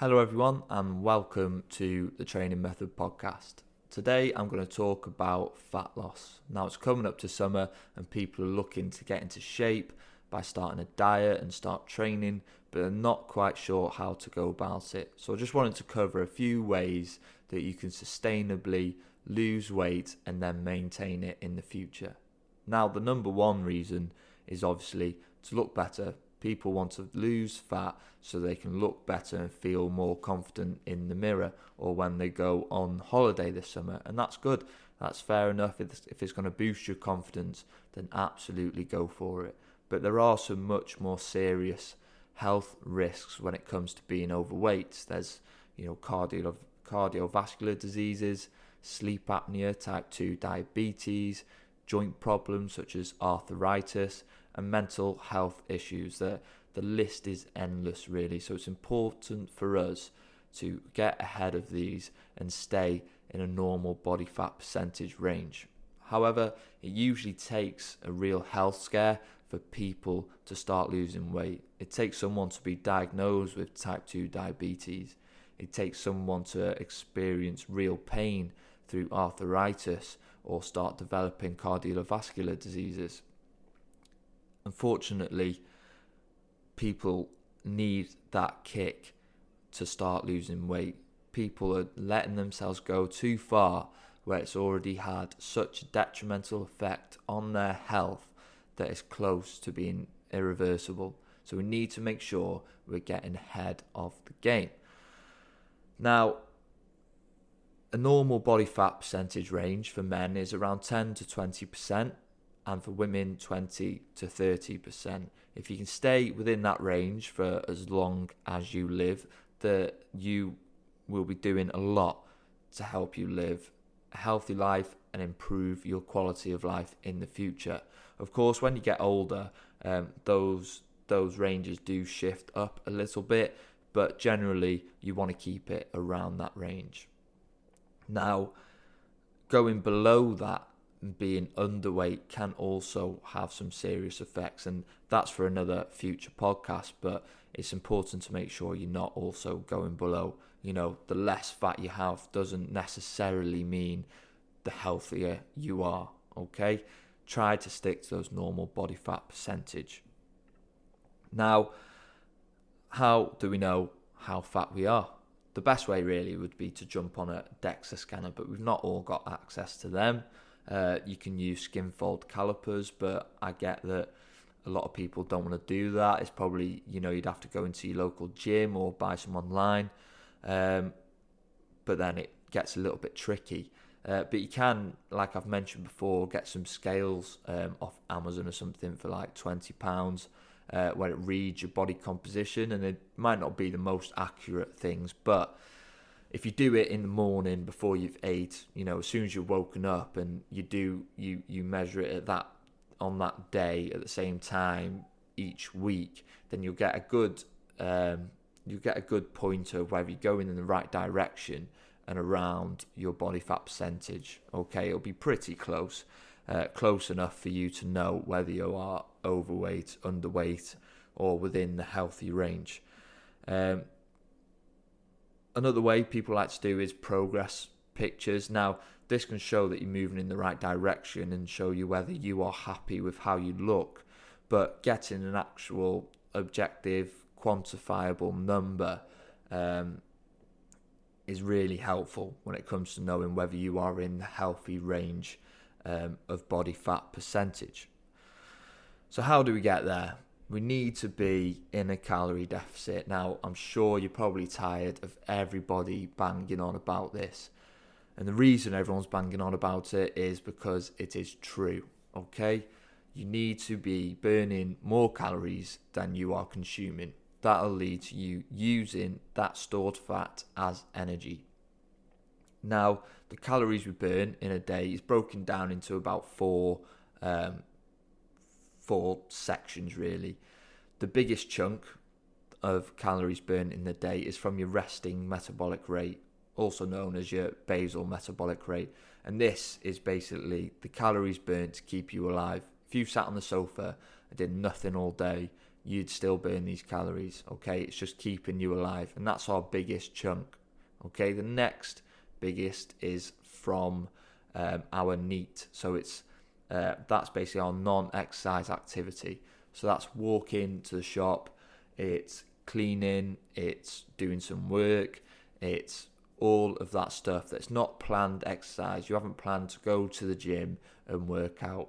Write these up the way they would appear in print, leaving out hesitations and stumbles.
Hello, everyone, and welcome to the Training Method Podcast. Today, I'm going to talk about fat loss. Now, it's coming up to summer, and people are looking to get into shape by starting a diet and start training, but they're not quite sure how to go about it. So, I just wanted to cover a few ways that you can sustainably lose weight and then maintain it in the future. Now, the number one reason is obviously to look better. People want to lose fat so they can look better and feel more confident in the mirror or when they go on holiday this summer. And that's good. That's fair enough. If it's going to boost your confidence, then absolutely go for it. But there are some much more serious health risks when it comes to being overweight. There's, cardiovascular diseases, sleep apnea, type 2 diabetes, joint problems such as arthritis, and mental health issues. The list is endless, really. So it's important for us to get ahead of these and stay in a normal body fat percentage range. However, it usually takes a real health scare for people to start losing weight. It takes someone to be diagnosed with type 2 diabetes. It takes someone to experience real pain through arthritis or start developing cardiovascular diseases. Unfortunately, people need that kick to start losing weight. People are letting themselves go too far where it's already had such a detrimental effect on their health that it's close to being irreversible. So we need to make sure we're getting ahead of the game. Now, a normal body fat percentage range for men is around 10 to 20%. And for women, 20 to 30%. If you can stay within that range for as long as you live, that you will be doing a lot to help you live a healthy life and improve your quality of life in the future. Of course, when you get older, those ranges do shift up a little bit, but generally you want to keep it around that range. Now, going below that, being underweight can also have some serious effects, and that's for another future podcast. But it's important to make sure you're not also going below. The less fat you have doesn't necessarily mean the healthier you are. Okay, try to stick to those normal body fat percentage. Now, how do we know how fat we are? The best way really would be to jump on a DEXA scanner, but we've not all got access to them. You can use skin fold calipers, but I get that a lot of people don't want to do that. It's probably, you'd have to go into your local gym or buy some online. But then it gets a little bit tricky. But you can, like I've mentioned before, get some scales off Amazon or something for like £20, where it reads your body composition, and it might not be the most accurate things, but if you do it in the morning before you've ate, as soon as you're woken up, and you measure it on that day at the same time each week, then you'll get a good pointer of whether you're going in the right direction and around your body fat percentage. Okay, it'll be pretty close enough for you to know whether you are overweight, underweight, or within the healthy range. Another way people like to do is progress pictures. Now, this can show that you're moving in the right direction and show you whether you are happy with how you look. But getting an actual objective, quantifiable number is really helpful when it comes to knowing whether you are in the healthy range of body fat percentage. So how do we get there? We need to be in a calorie deficit. Now, I'm sure you're probably tired of everybody banging on about this. And the reason everyone's banging on about it is because it is true, okay? You need to be burning more calories than you are consuming. That'll lead to you using that stored fat as energy. Now, the calories we burn in a day is broken down into about four sections, really. The biggest chunk of calories burned in the day is from your resting metabolic rate, also known as your basal metabolic rate. And this is basically the calories burnt to keep you alive. If you sat on the sofa and did nothing all day, you'd still burn these calories. Okay, it's just keeping you alive, and that's our biggest chunk. Okay, the next biggest is from our NEAT. So it's that's basically our non-exercise activity. So that's walking to the shop, it's cleaning, it's doing some work, it's all of that stuff that's not planned exercise. You haven't planned to go to the gym and work out.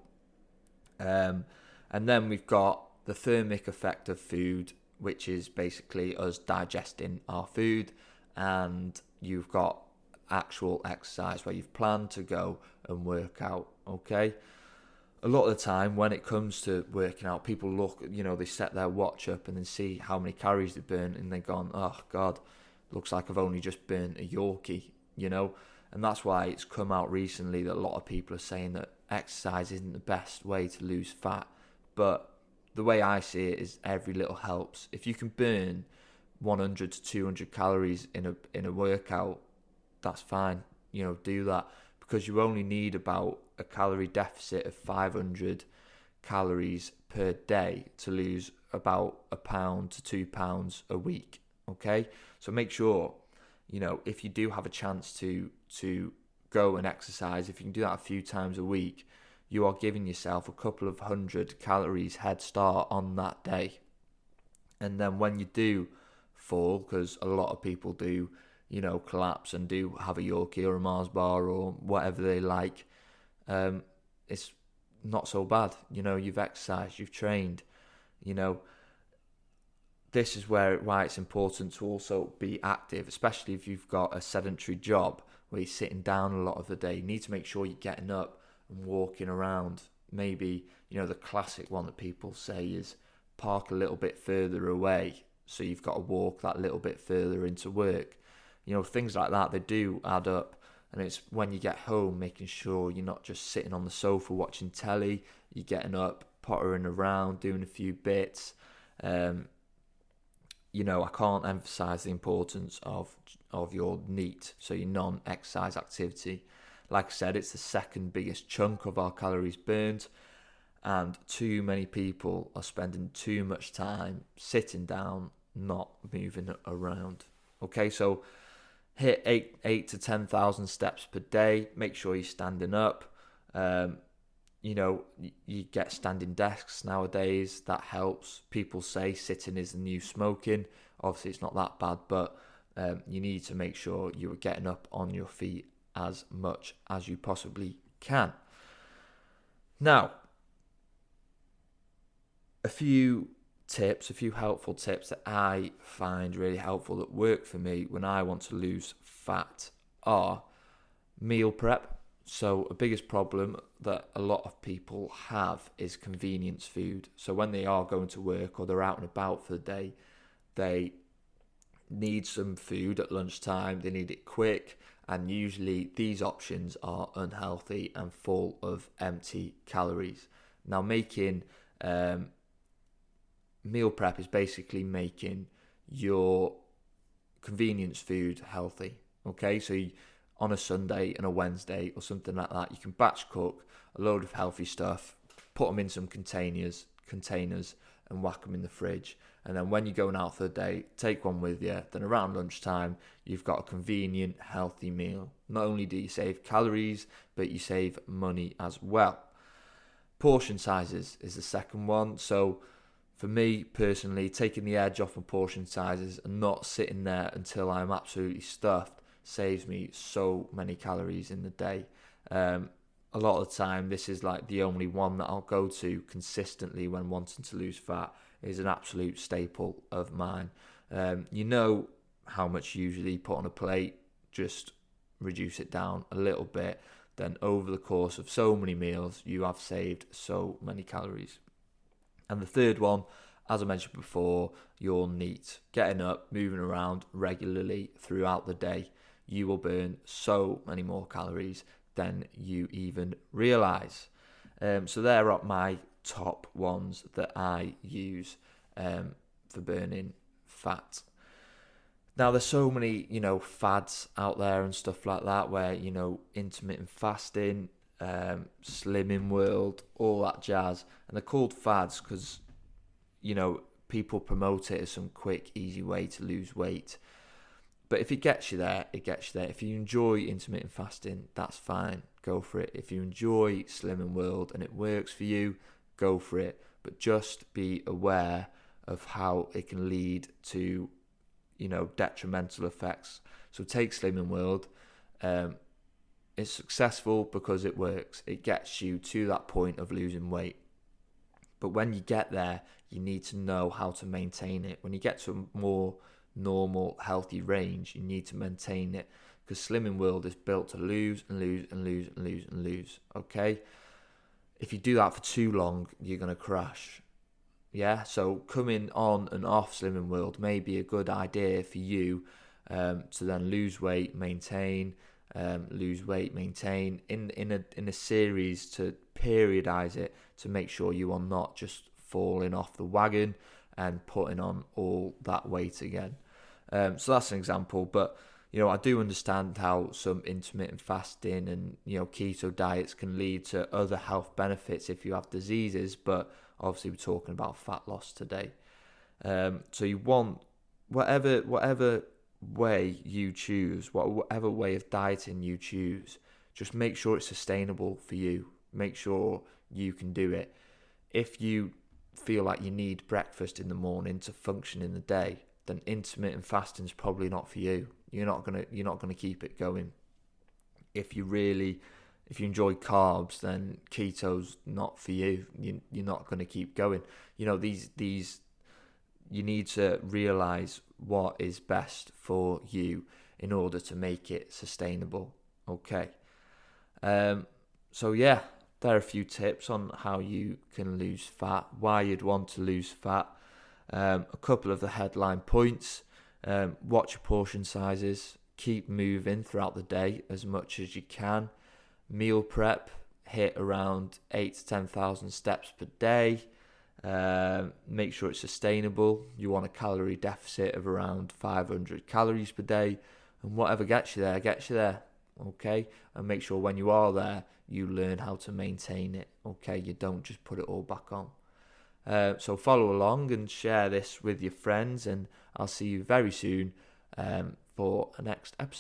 And then we've got the thermic effect of food, which is basically us digesting our food. And you've got actual exercise where you've planned to go and work out. Okay, a lot of the time when it comes to working out, people look, they set their watch up and then see how many calories they burn, and they're gone, oh God, looks like I've only just burnt a Yorkie, and that's why it's come out recently that a lot of people are saying that exercise isn't the best way to lose fat. But the way I see it is every little helps. If you can burn 100 to 200 calories in a workout, that's fine, do that, because you only need about a calorie deficit of 500 calories per day to lose about a pound to 2 pounds a week. Okay, so make sure, if you do have a chance to go and exercise, if you can do that a few times a week, you are giving yourself a couple of 100 calories head start on that day. And then when you do fall, because a lot of people do, collapse and do have a Yorkie or a Mars bar or whatever they like, it's not so bad. You've exercised, you've trained. This is why it's important to also be active, especially if you've got a sedentary job where you're sitting down a lot of the day. You need to make sure you're getting up and walking around. Maybe, the classic one that people say is park a little bit further away, so you've got to walk that little bit further into work. Things like that, they do add up. And it's when you get home, making sure you're not just sitting on the sofa watching telly, you're getting up, pottering around, doing a few bits. I can't emphasize the importance of your NEAT, so your non-exercise activity. Like I said, it's the second biggest chunk of our calories burnt, and too many people are spending too much time sitting down, not moving around. Okay, so hit 8 to 10,000 steps per day. Make sure you're standing up. You get standing desks nowadays. That helps. People say sitting is the new smoking. Obviously, it's not that bad, but you need to make sure you're getting up on your feet as much as you possibly can. Now, a few helpful tips that I find really helpful that work for me when I want to lose fat are meal prep. So a biggest problem that a lot of people have is convenience food. So when they are going to work or they're out and about for the day, they need some food at lunchtime. They need it quick, and usually these options are unhealthy and full of empty calories. Now, making meal prep is basically making your convenience food healthy. Okay, so on a Sunday and a Wednesday or something like that, you can batch cook a load of healthy stuff, put them in some containers and whack them in the fridge. And then when you're going out for the day, take one with you. Then around lunchtime, you've got a convenient, healthy meal. Not only do you save calories, but you save money as well. Portion sizes is the second one. So for me personally, taking the edge off of portion sizes and not sitting there until I'm absolutely stuffed saves me so many calories in the day. A lot of the time, this is like the only one that I'll go to consistently when wanting to lose fat. Is an absolute staple of mine. How much you usually put on a plate, just reduce it down a little bit. Then over the course of so many meals, you have saved so many calories. And the third one, as I mentioned before, your NEAT. Getting up, moving around regularly throughout the day, you will burn so many more calories than you even realise. So there are my top ones that I use for burning fat. Now, there's so many, fads out there and stuff like that where, intermittent fasting, slimming world, all that jazz. And they're called fads because, people promote it as some quick, easy way to lose weight. But if it gets you there, it gets you there. If you enjoy intermittent fasting, that's fine. Go for it. If you enjoy Slimming World and it works for you, go for it. But just be aware of how it can lead to, detrimental effects. So take Slimming World. It's successful because it works. It gets you to that point of losing weight. But when you get there, you need to know how to maintain it. When you get to a more normal, healthy range, you need to maintain it, because Slimming World is built to lose and lose and lose and lose and lose. Okay? If you do that for too long, you're going to crash. Yeah? So coming on and off Slimming World may be a good idea for you to then lose weight, maintain, lose weight, maintain in a series, to periodize it, to make sure you are not just falling off the wagon and putting on all that weight again. So that's an example, but I do understand how some intermittent fasting and keto diets can lead to other health benefits if you have diseases, but obviously we're talking about fat loss today. So you want whatever way you choose, whatever way of dieting you choose, just make sure it's sustainable for you. Make sure you can do it. If you feel like you need breakfast in the morning to function in the day, then intermittent fasting is probably not for you. You're not gonna keep it going. If you enjoy carbs, then keto's not for you. You're not gonna keep going. These you need to realize what is best for you in order to make it sustainable. Okay. So yeah, there are a few tips on how you can lose fat, why you'd want to lose fat. A couple of the headline points. Watch your portion sizes. Keep moving throughout the day as much as you can. Meal prep. Hit around 8,000 to 10,000 steps per day. Make sure it's sustainable. You want a calorie deficit of around 500 calories per day. And whatever gets you there, gets you there. Okay? And make sure when you are there, you learn how to maintain it. Okay? You don't just put it all back on. So follow along and share this with your friends, and I'll see you very soon for the next episode.